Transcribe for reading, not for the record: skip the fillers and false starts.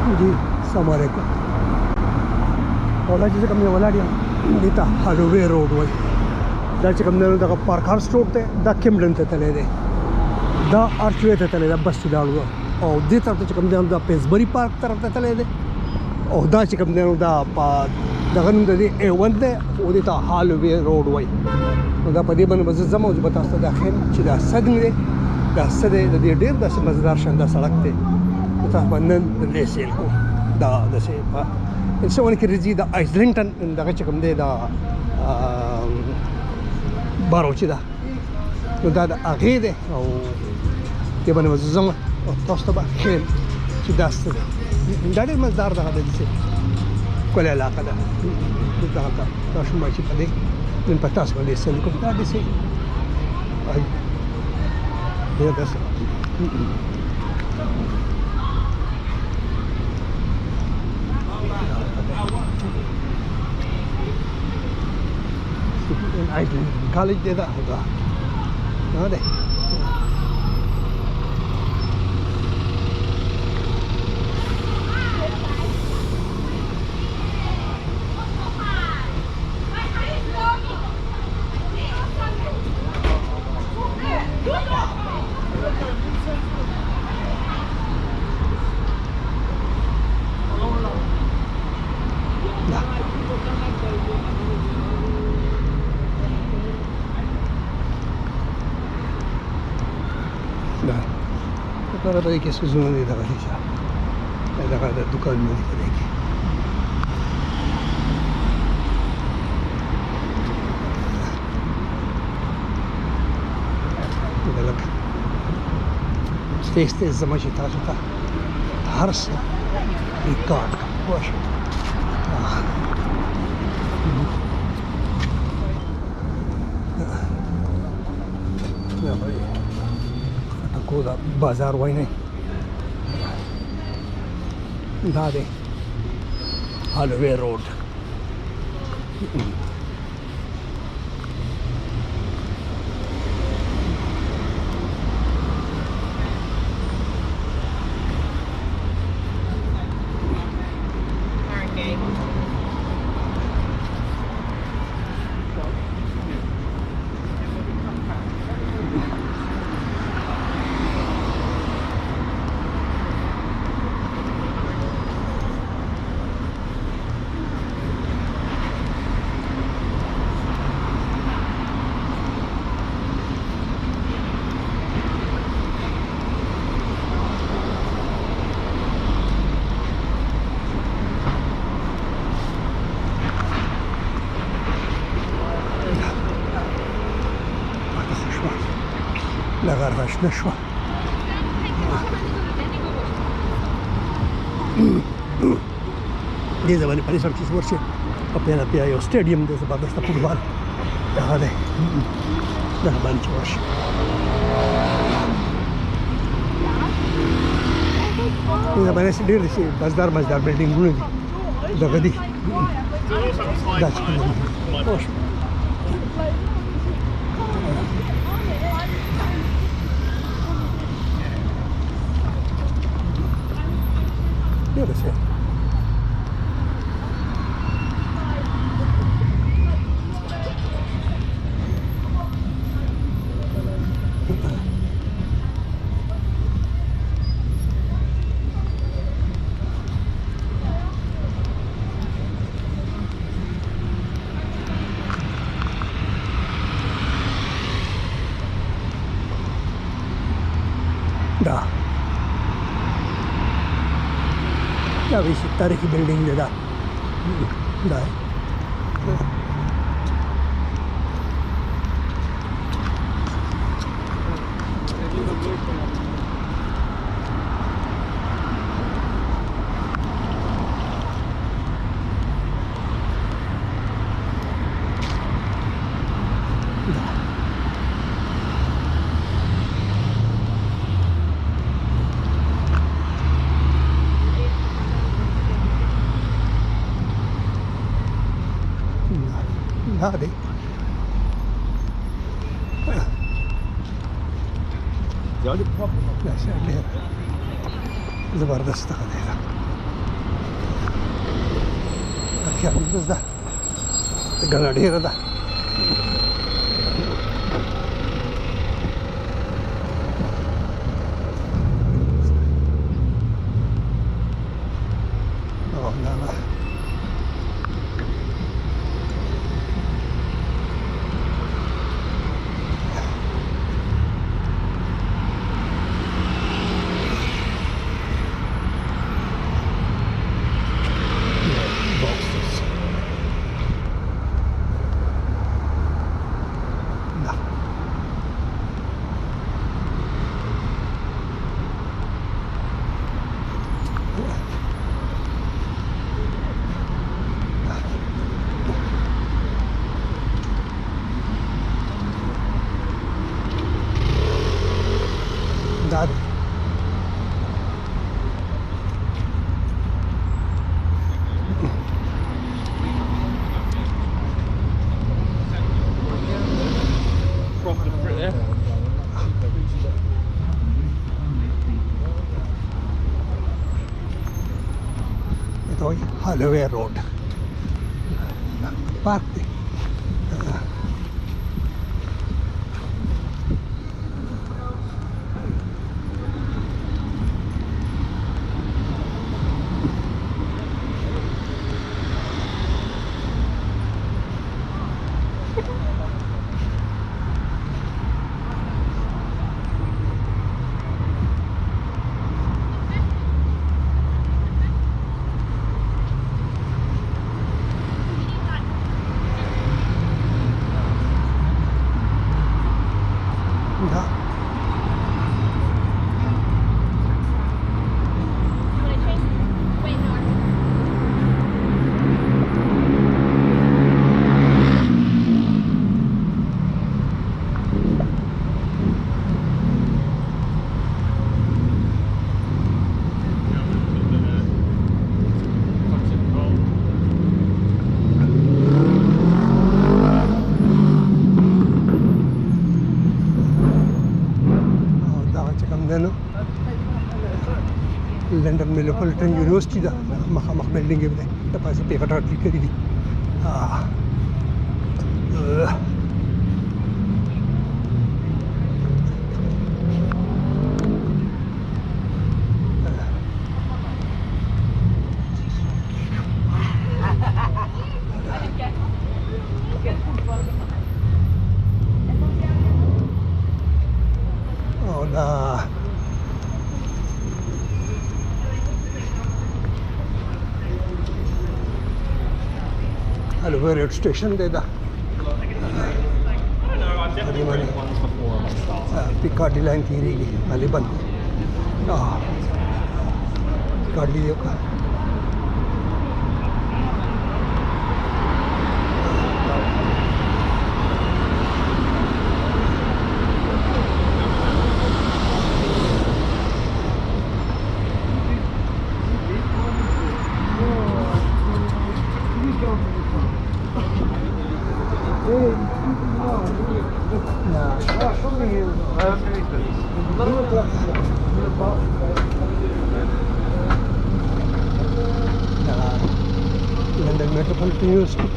Ji السلام علیکم اولا چې کوم یو ولاړ یم دته هالووی روډ وای دا چې کوم نه دغه پارک هاوس روډ ته دا کیمبلن ته تللی دی دا ارچوې ته تللی دا بس چې لاړو او دې طرف ته چې کوم دی دا پیسبري پارک طرف ته تللی دی او دا چې کوم دی دا دغه نوم د دې A1 دی او دې ته هالووی روډ وای نو دا په دې باندې به زه ځم او زه به تاسو ته دا ښیم چې دا څه دی دا څه دی د دې ډېر داسې مزدار شانده سړک دی تاسو باندې نن ریسیل کوو دا داسې په څه کې راځي د آیسلینګټن دغه چې کوم دی دا باروچي ده نو دا د هغې دی او دې باندې به زه ځم او تاسو ته به ښیم چې دا څه دی دا ډېر مزدار دغه دی داسې ښکلې علاقه ده دغه ته ماشومان چې په دې نن په تاسو باندې ریسیل کوم دا داسې ډېر داسې Iceland College did that. No, they. तर त के सुझुन दि दगा दिस दगा द दुकान में दिख देखी गलत स्टेज ते जमाची ताजता हर्ष रिकॉर्ड वाश या भाई دا بازار وای نه دا دی هالووی روډ لغر غشنه شو دې زمانه په سر کې ورشي په پیاله بیا یو سټیډیم دی زبردست فوټبال هغه دی دا باندې ورشي دا باندې ډېر شي بازار بلډینګونه دي دغه دي دا څه خوش Beautiful. Da. Ya ves, tarihi building de da. Da. Hadi. زبردست خديجة Geldiğimiz de Grenadier'da. Ondan boxes. Da. Da. Ito ay Holloway Road. Park. Da. London metropolitan university का मखामख बिल्डिंग है बताए पास पेपर क्लिक करी थी और Holloway Road Station deh dah. Di mana? Piccadilly line kiri ni, Maliban. Piccadilly juga. London Metropolitan University.